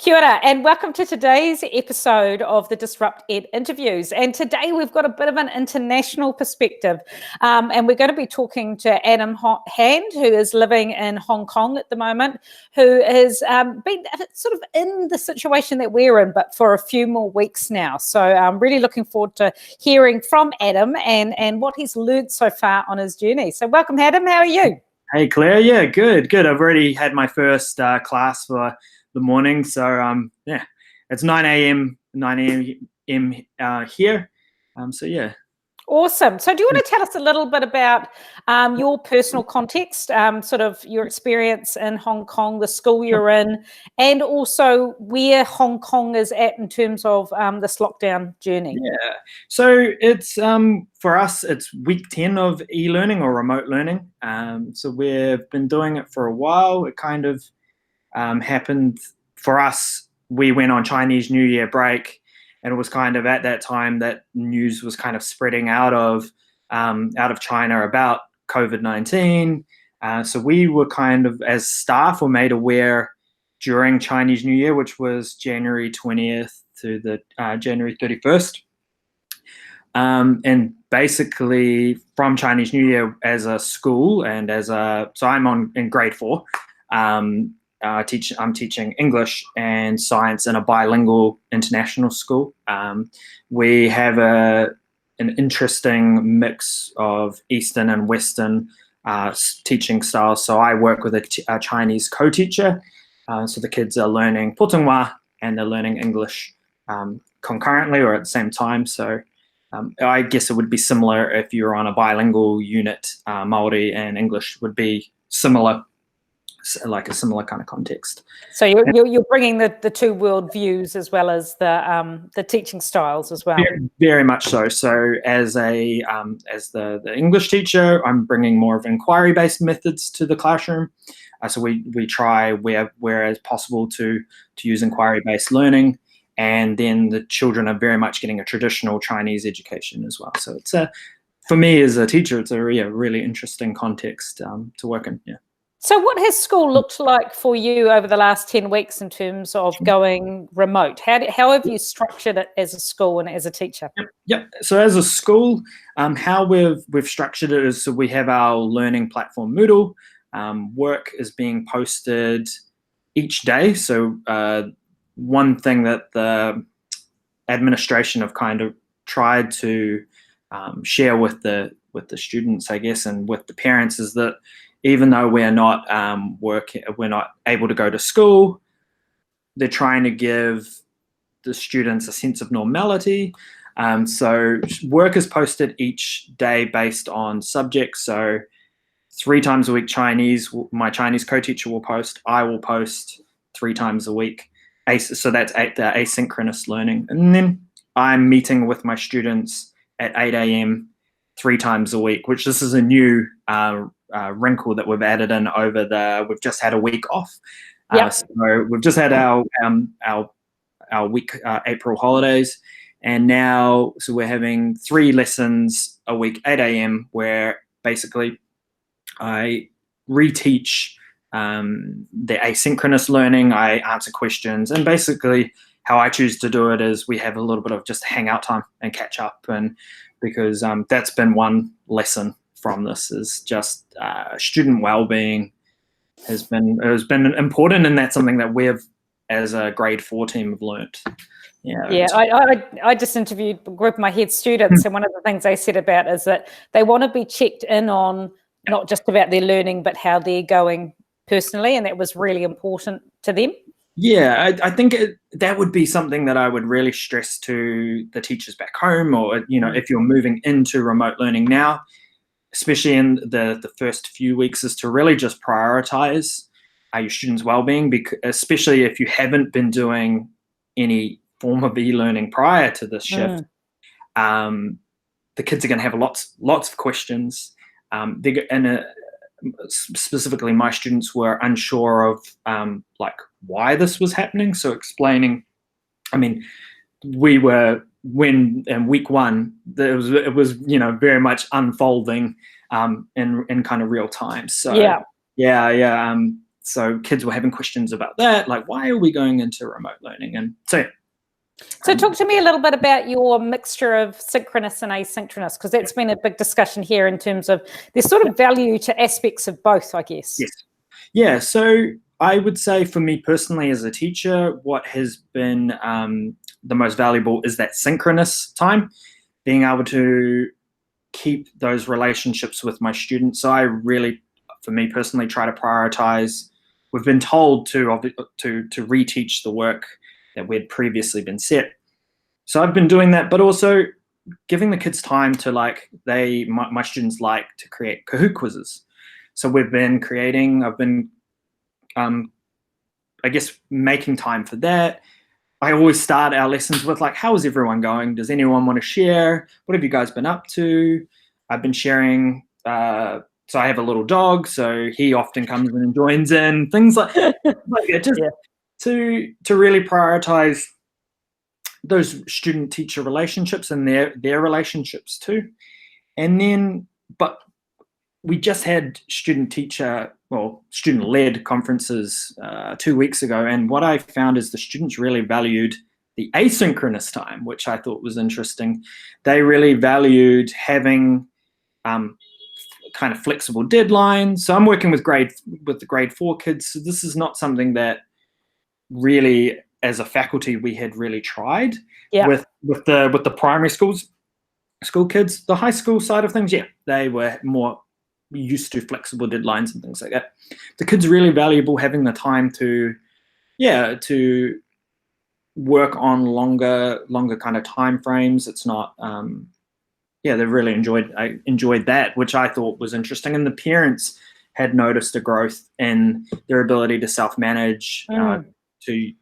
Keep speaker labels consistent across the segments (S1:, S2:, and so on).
S1: Kia ora, and welcome to today's episode of the DisruptED interviews. And today we've got a bit of an international perspective, and we're going to be talking to Adam Hand, who is living in Hong Kong at the moment, who has been sort of in the situation that we're in, but for a few more weeks now. So I'm really looking forward to hearing from Adam and what he's learned so far on his journey. So welcome, Adam. How are you?
S2: Hey, Claire. Yeah, good. I've already had my first class for the morning. So, yeah, it's 9 a.m. Here. So, yeah.
S1: Awesome. So do you want to tell us a little bit about your personal context, sort of your experience in Hong Kong, the school you're in, and also where Hong Kong is at in terms of this lockdown journey?
S2: Yeah. So it's for us, it's week 10 of e-learning or remote learning. So we've been doing it for a while. It kind of happened for us. We went on Chinese New Year break. And it was kind of at that time that news was kind of spreading out of China about COVID-19. So we were kind of, as staff, were made aware during Chinese New Year, which was January 20th to the January 31st. And basically from Chinese New Year as a school and so I'm in grade 4. I'm teaching English and science in a bilingual international school. We have an interesting mix of Eastern and Western teaching styles. So I work with a Chinese co-teacher. So the kids are learning Putonghua and they're learning English concurrently or at the same time. So I guess it would be similar if you're on a bilingual unit. Māori and English would be similar. Like a similar kind of context.
S1: So you're bringing the two world views as well as the teaching styles as well.
S2: Very much so. So as the English teacher, I'm bringing more of inquiry based methods to the classroom. So we try whereas possible to use inquiry based learning, and then the children are very much getting a traditional Chinese education as well. So it's for me as a teacher, it's a really interesting context to work in. Yeah.
S1: So what has school looked like for you over the last 10 weeks in terms of going remote? How have you structured it as a school and as a teacher?
S2: Yep. So as a school, how we've structured it is so we have our learning platform Moodle. Work is being posted each day. So one thing that the administration have kind of tried to share with the students, I guess, and with the parents is that even though we're not we're not able to go to school, they're trying to give the students a sense of normality. So work is posted each day based on subjects. So 3 times a week Chinese, my Chinese co-teacher will post, I will post 3 times a week. So that's the asynchronous learning. And then I'm meeting with my students at 8 a.m. 3 times a week, which this is a new wrinkle that we've added in we've just had a week off.
S1: Yep.
S2: So we've just had our week April holidays, and now so we're having 3 lessons a week, 8 a.m. where basically I reteach the asynchronous learning. I answer questions, and basically how I choose to do it is we have a little bit of just hangout time and catch up, and because that's been one lesson from this is just student well-being has been important, and that's something that we've as a grade 4 team have learnt.
S1: Yeah, I just interviewed a group of my head students, and one of the things they said about is that they want to be checked in on not just about their learning but how they're going personally, and that was really important to them.
S2: Yeah, I think that would be something that I would really stress to the teachers back home, or if you're moving into remote learning now, especially in the first few weeks, is to really just prioritize your students' well-being, because especially if you haven't been doing any form of e-learning prior to this shift, the kids are going to have lots of questions. Specifically, my students were unsure of like why this was happening. So explaining, I mean, when in week 1, it was very much unfolding in kind of real time. So yeah. so kids were having questions about that, like, why are we going into remote learning? And so
S1: talk to me a little bit about your mixture of synchronous and asynchronous, because that's been a big discussion here in terms of there's sort of value to aspects of both, I guess.
S2: Yes. Yeah, so I would say for me personally as a teacher, what has been the most valuable is that synchronous time, being able to keep those relationships with my students. So I really, for me personally, try to prioritize. We've been told to reteach the work that we'd previously been set. So I've been doing that, but also giving the kids time to my students like to create Kahoot quizzes. So I've been I guess making time for that. I always start our lessons with like, how is everyone going? Does anyone want to share? What have you guys been up to? I've been sharing, so I have a little dog, so he often comes in and joins in, things like that, to really prioritize those student-teacher relationships and their relationships too. And then, but we just had student-led conferences 2 weeks ago, and what I found is the students really valued the asynchronous time, which I thought was interesting. They really valued having kind of flexible deadlines. So I'm working with the grade 4 kids. So this is not something that really, as a faculty, we had really tried with the primary school kids. The high school side of things, they were more used to flexible deadlines and things like that. The kids really valuable having the time to work on longer kind of time frames. It's not they really enjoyed that, which I thought was interesting. And the parents had noticed a growth in their ability to self-manage, to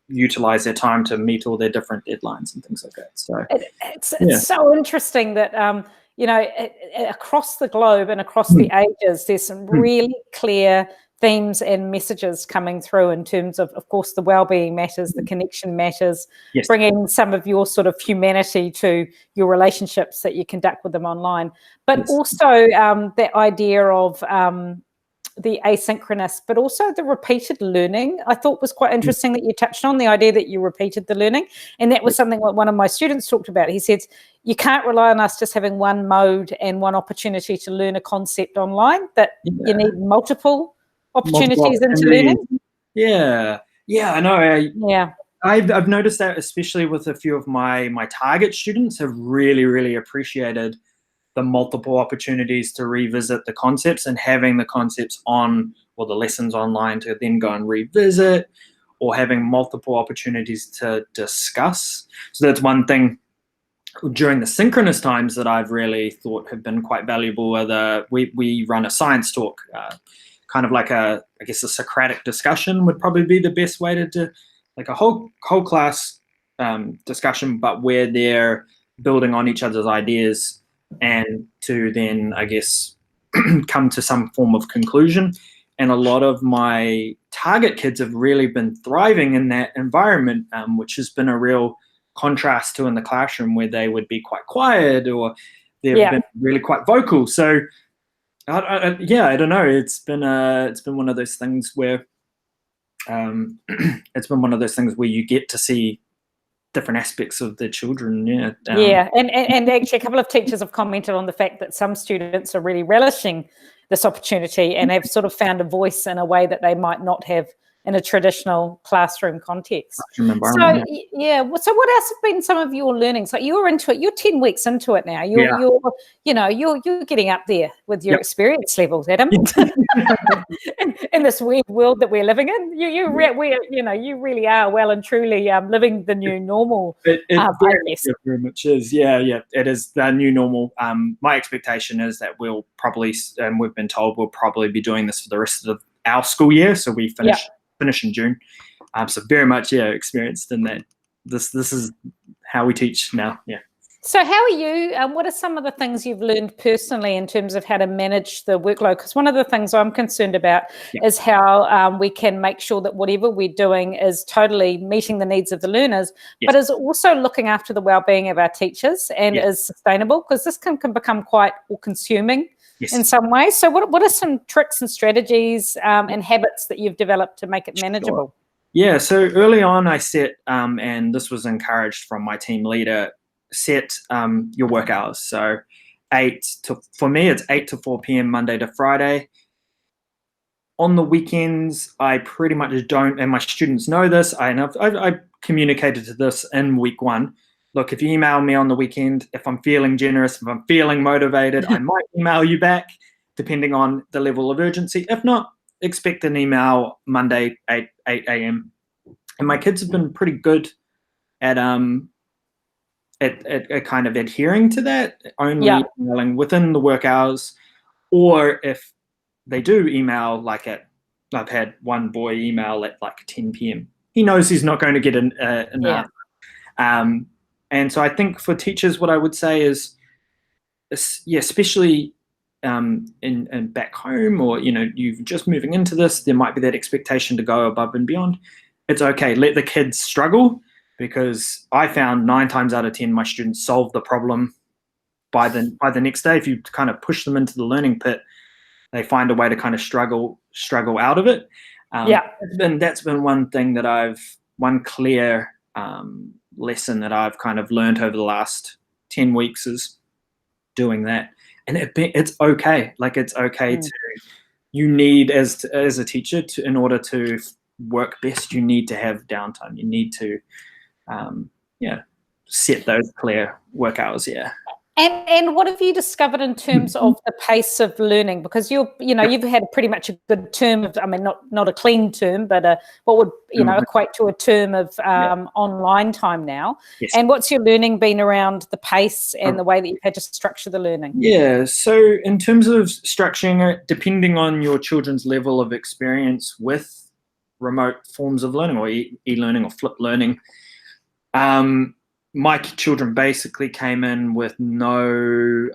S2: utilize their time to meet all their different deadlines and things like that. So
S1: it's so interesting that across the globe and across the ages, there's some really clear themes and messages coming through in terms of course, the well-being matters, the connection matters, bringing some of your sort of humanity to your relationships that you conduct with them online, but also that idea of the asynchronous, but also the repeated learning. I thought was quite interesting that you touched on the idea that you repeated the learning. And that was something that one of my students talked about. He said, you can't rely on us just having one mode and one opportunity to learn a concept online, that you need multiple opportunities into learning.
S2: I know. I've noticed that, especially with a few of my target students, have really appreciated the multiple opportunities to revisit the concepts, and having the concepts on, or the lessons online, to then go and revisit, or having multiple opportunities to discuss. So that's one thing during the synchronous times that I've really thought have been quite valuable. We run a science talk, kind of like a Socratic discussion would probably be the best way to do, like a whole class discussion, but where they're building on each other's ideas and to then, I guess, come to some form of conclusion. And a lot of my target kids have really been thriving in that environment, which has been a real contrast to in the classroom, where they would be quite quiet, or they've been really quite vocal. So I don't know. It's been one of those things where you get to see different aspects of the children.
S1: And actually a couple of teachers have commented on the fact that some students are really relishing this opportunity and have sort of found a voice in a way that they might not have in a traditional classroom context. So what else have been some of your learnings? Like, you're into it, you're 10 weeks into it now. You're getting up there with your experience levels, Adam. in this weird world that we're living in. You really are well and truly living the new normal.
S2: It very much is. It is the new normal. My expectation is that we'll probably, and we've been told we'll probably be doing this for the rest of our school year. So we finish in June. So very much experienced in that. This is how we teach now.
S1: So how are you? What are some of the things you've learned personally in terms of how to manage the workload? Because one of the things I'm concerned about is how we can make sure that whatever we're doing is totally meeting the needs of the learners, but is also looking after the well-being of our teachers and is sustainable, because this can become quite all-consuming
S2: Yes.
S1: in some ways. So what are some tricks and strategies and habits that you've developed to make it manageable?
S2: Sure. Yeah, so early on I set, and this was encouraged from my team leader, set your work hours. So for me, it's 8 to 4 p.m. Monday to Friday. On the weekends, I pretty much don't, and my students know this, I communicated to this in week 1. Look, if you email me on the weekend, if I'm feeling generous, if I'm feeling motivated, I might email you back, depending on the level of urgency. If not, expect an email Monday, 8 a.m. And my kids have been pretty good at kind of adhering to that, only emailing within the work hours, or if they do email, I've had one boy email at 10 p.m. He knows he's not going to get an answer. And so I think for teachers, what I would say is, especially in back home, or you're just moving into this, there might be that expectation to go above and beyond. It's okay. Let the kids struggle, because I found 9 times out of 10 my students solve the problem by the next day. If you kind of push them into the learning pit, they find a way to kind of struggle out of it. That's been one thing that one clear lesson that I've kind of learned over the last 10 weeks is doing that. And it's okay. It's okay to, you need as a teacher in order to work best, you need to have downtime. You need to set those clear work hours.
S1: And what have you discovered in terms of the pace of learning? Because you've had pretty much a good term of, not a clean term, but what would equate to a term of online time now.
S2: Yes.
S1: And what's your learning been around the pace and the way that you've had to structure the learning?
S2: Yeah, so in terms of structuring it, depending on your children's level of experience with remote forms of learning, or e-learning or flipped learning, my children basically came in with no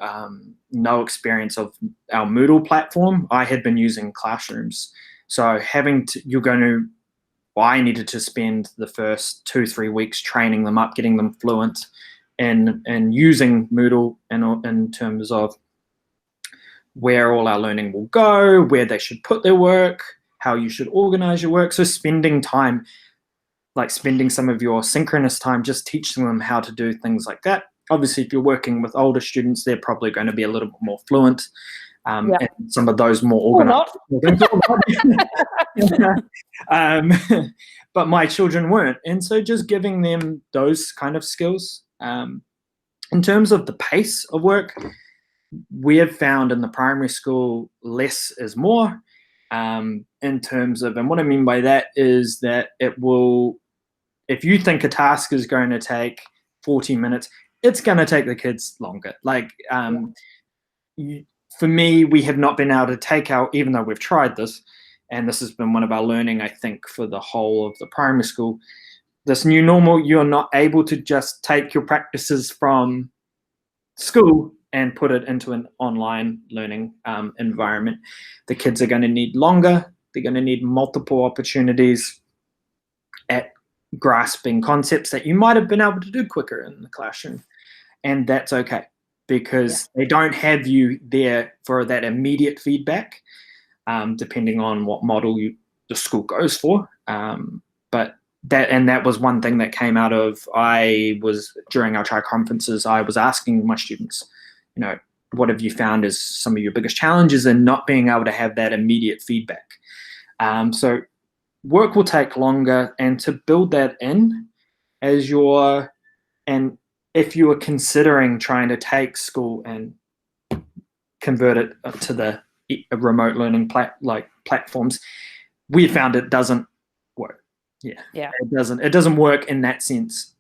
S2: experience of our Moodle platform. I had been using Classrooms, so I needed to spend the first 2-3 weeks training them up, getting them fluent in using Moodle, in terms of where all our learning will go, where they should put their work, how you should organize your work. So spending time, spending some of your synchronous time just teaching them how to do things like that. Obviously, if you're working with older students, they're probably going to be a little bit more fluent, and some of those more organized. But my children weren't. And so just giving them those kind of skills. In terms of the pace of work, we have found in the primary school, less is more. In terms of, and what I mean by that is that it will, if you think a task is going to take 40 minutes, it's going to take the kids longer. For me, we have not been able to take even though we've tried this, and this has been one of our learning, I think, for the whole of the primary school, this new normal, you're not able to just take your practices from school and put it into an online learning environment. The kids are going to need longer. They're going to need multiple opportunities at grasping concepts that you might have been able to do quicker in the classroom. And that's okay, because they don't have you there for that immediate feedback, depending on what model the school goes for. But that was one thing that came out of, during our trial conferences, I was asking my students, what have you found as some of your biggest challenges in not being able to have that immediate feedback? So work will take longer, and to build that in and if you are considering trying to take school and convert it to the remote learning platforms, we found it doesn't work. It doesn't work in that sense.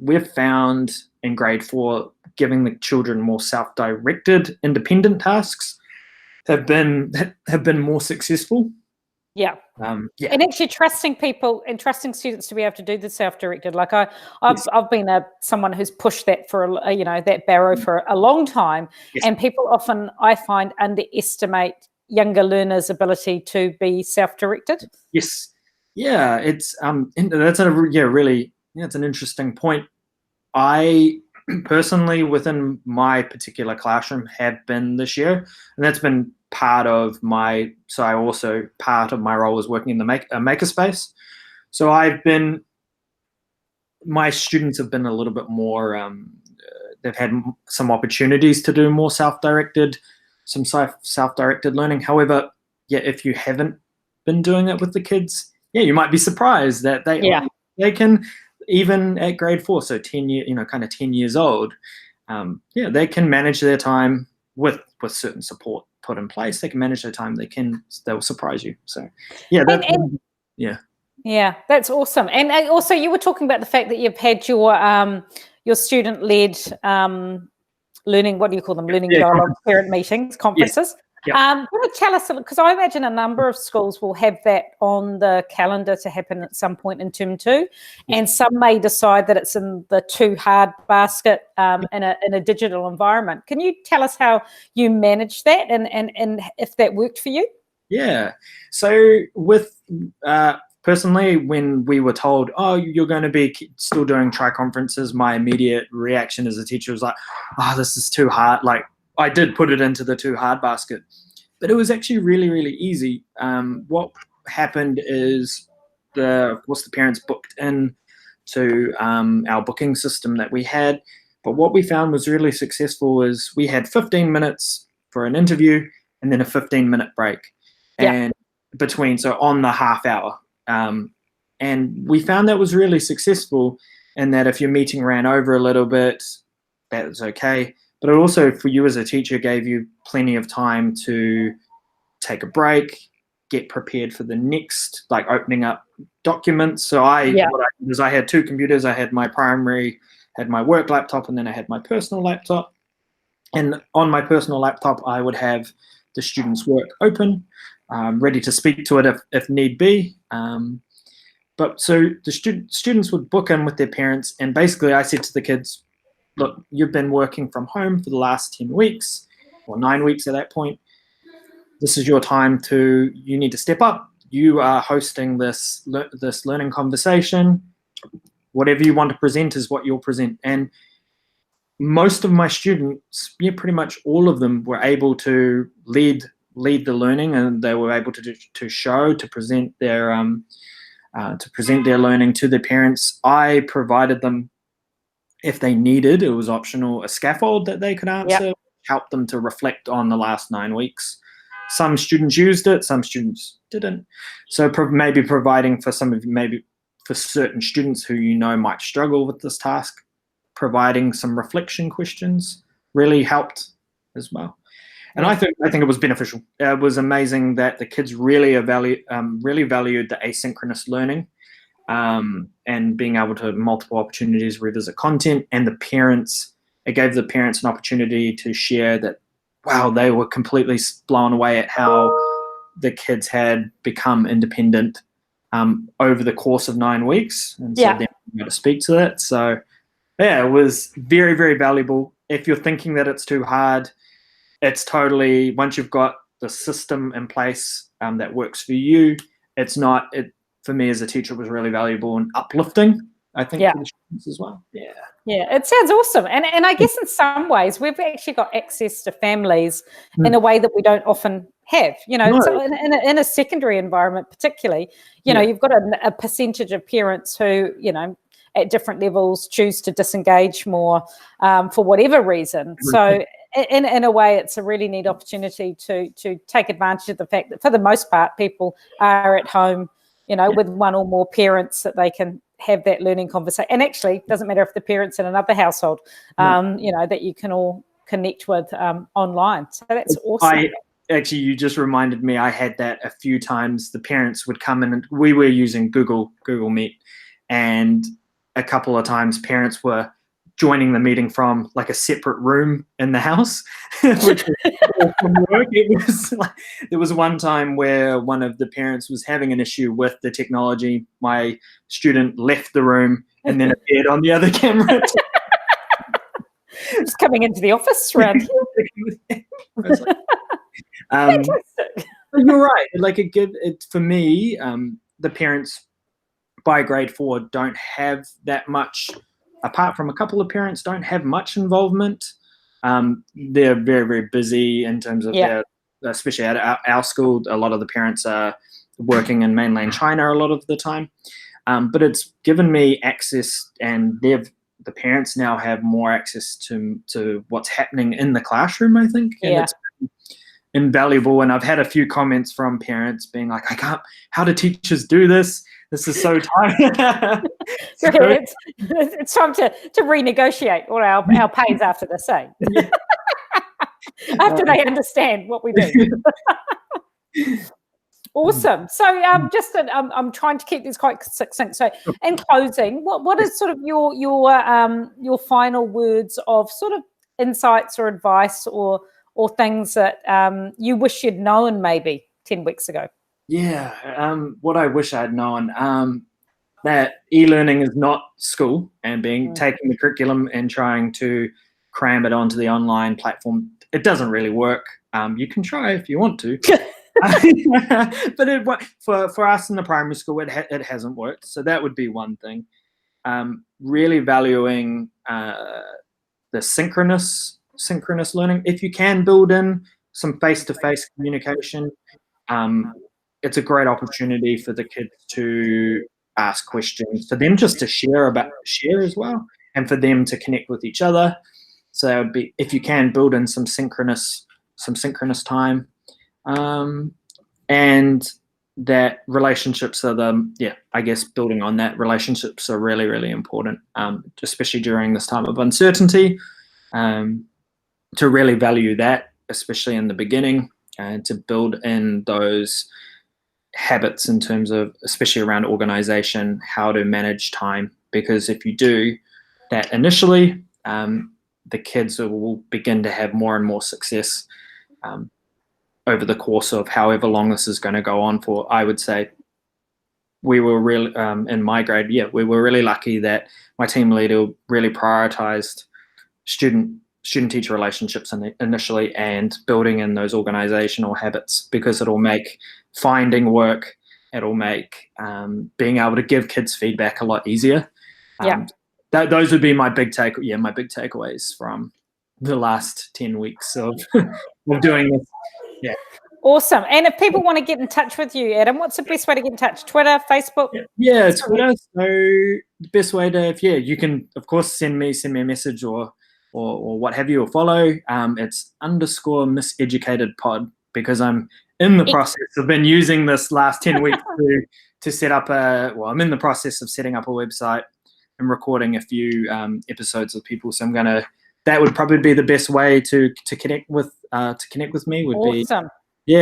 S2: We've found in grade 4, giving the children more self-directed, independent tasks have been more successful.
S1: And actually trusting people and trusting students to be able to do the self-directed. I've been someone who's pushed that for that barrow for a long time, and people often, I find, underestimate younger learners' ability to be self-directed.
S2: It's that's it's an interesting point. I personally within my particular classroom have been this year, and that's been part of my. So I also part of my role is working in the makerspace. So my students have been a little bit more. They've had some opportunities to do more self-directed learning. However, yeah, if you haven't been doing it with the kids, yeah, you might be surprised that they can, even at grade 4, so 10 years old, they can manage their time with certain support put in place. They can manage their time. They'll surprise you. So yeah,
S1: yeah, that's awesome. And also, you were talking about the fact that you've had your student-led learning, what do you call them? Learning dialogue, parent meetings, conferences.
S2: Yeah.
S1: Want to tell us, because I imagine a number of schools will have that on the calendar to happen at some point in term 2, and some may decide that it's in the too hard basket in a digital environment. Can you tell us how you manage that and if that worked for you?
S2: Yeah. So with personally, when we were told, oh, you're going to be still doing tri-conferences, my immediate reaction as a teacher was like, oh, this is too hard. Like, I did put it into the too hard basket, but it was actually really, really easy. What happened is the parents booked in to our booking system that we had. But what we found was really successful is we had 15 minutes for an interview and then a 15-minute break. And between, so on the half hour. And we found that was really successful, and that if your meeting ran over a little bit, that was okay. But it also, for you as a teacher, gave you plenty of time to take a break, get prepared for the next, like opening up documents. So what I did was I had 2 computers. I had my work laptop, and then I had my personal laptop. And on my personal laptop, I would have the students' work open, ready to speak to it if need be. But so the students would book in with their parents, and basically I said to the kids, look, you've been working from home for the last 10 weeks, or 9 weeks at that point. This is your time you need to step up. You are hosting this learning conversation. Whatever you want to present is what you'll present. And most of my students, pretty much all of them, were able to lead the learning, and they were able to present their learning to their parents. I provided them, if they needed, it was optional, a scaffold that they could answer, help them to reflect on the last 9 weeks. Some students used it, some students didn't. So maybe providing for for certain students who might struggle with this task, providing some reflection questions really helped as well. And I think it was beneficial. It was amazing that the kids really valued the asynchronous learning, and being able to multiple opportunities revisit content, and it gave the parents an opportunity to share that, wow, they were completely blown away at how the kids had become independent over the course of 9 weeks, and so then we got to speak to that. So yeah, it was very, very valuable. If you're thinking that it's too hard, it's totally, once you've got the system in place that works for you, it's not. For me as a teacher, it was really valuable and uplifting, I think, for the students as well.
S1: Yeah, it sounds awesome. And I guess in some ways we've actually got access to families in a way that we don't often have. So in a secondary environment particularly, you've got a percentage of parents who, at different levels choose to disengage more for whatever reason. So in a way, it's a really neat opportunity to take advantage of the fact that for the most part, people are at home, with one or more parents, that they can have that learning conversation. And actually, it doesn't matter if the parent's in another household, that you can all connect with online. So that's awesome.
S2: Actually, you just reminded me, I had that a few times. The parents would come in, and we were using Google Meet, and a couple of times parents were joining the meeting from like a separate room in the house, which was from work. There was one time where one of the parents was having an issue with the technology. My student left the room and then appeared on the other camera.
S1: Just coming into the office around here.
S2: Fantastic. You're right. Like for me, the parents by grade 4 don't have that much apart from a couple of parents, don't have much involvement. They're very, very busy in terms of their, especially at our school, a lot of the parents are working in mainland China a lot of the time. But it's given me access, and the parents now have more access to what's happening in the classroom, I think. And it's invaluable. And I've had a few comments from parents being like, how do teachers do this? This is so tiring.
S1: It's time to renegotiate all our pays after the same. After they understand what we do. Awesome. So I'm trying to keep this quite succinct. So in closing, what is sort of your final words of sort of insights or advice or things that you wish you'd known maybe 10 weeks ago?
S2: Yeah, what I wish I'd known, that e-learning is not school, and taking the curriculum and trying to cram it onto the online platform, it doesn't really work. You can try if you want to. But for us in the primary school, it hasn't worked. So that would be one thing. Really valuing the synchronous learning. If you can build in some face-to-face communication, it's a great opportunity for the kids to ask questions, for them just to share as well, and for them to connect with each other. So if you can build in some synchronous time. And that relationships are I guess building on that, relationships are really, really important, especially during this time of uncertainty, to really value that, especially in the beginning, and to build in those habits in terms of, especially around organization, how to manage time. Because if you do that initially, the kids will begin to have more and more success over the course of however long this is going to go on for. I would say we were really, in my grade, we were really lucky that my team leader really prioritized student-teacher relationships initially, and building in those organizational habits, because it'll make finding work, it'll make being able to give kids feedback a lot easier. Those would be my big takeaways from the last 10 weeks of doing this. Yeah.
S1: Awesome. And if people want to get in touch with you, Adam, what's the best way to get in touch? Twitter, Facebook?
S2: Yeah, Twitter. So the best way to, you can of course send me a message or what have you, or follow. It's _miseducatedpod, because I'm in the process. I've been using this last 10 weeks to set up I'm in the process of setting up a website and recording a few episodes with people. So that would probably be the best way to connect with me. Would
S1: awesome.
S2: Be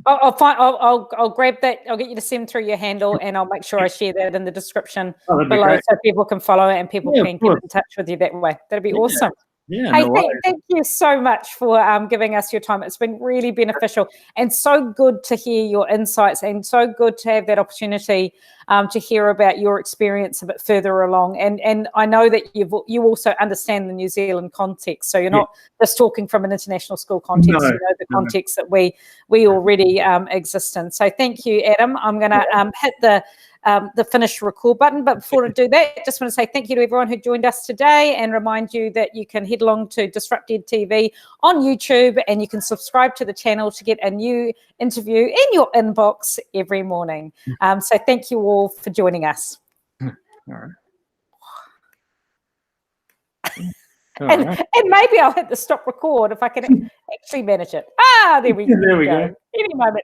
S1: I'll grab that. I'll get you to send through your handle, and I'll make sure I share that in the description below, so people can follow it and people can get in touch with you that way. That'd be awesome.
S2: Yeah,
S1: hey, thank you so much for giving us your time. It's been really beneficial and so good to hear your insights, and so good to have that opportunity to hear about your experience a bit further along. And I know that you also understand the New Zealand context, so you're not just talking from an international school context. You know the context that we already exist in. So thank you, Adam. I'm going to hit the finish record button. But before I do that, I just want to say thank you to everyone who joined us today, and remind you that you can head along to DisruptED TV on YouTube, and you can subscribe to the channel to get a new interview in your inbox every morning. So thank you all for joining us.
S2: All right.
S1: And maybe I'll hit the stop record if I can actually manage it. There we go. Any moment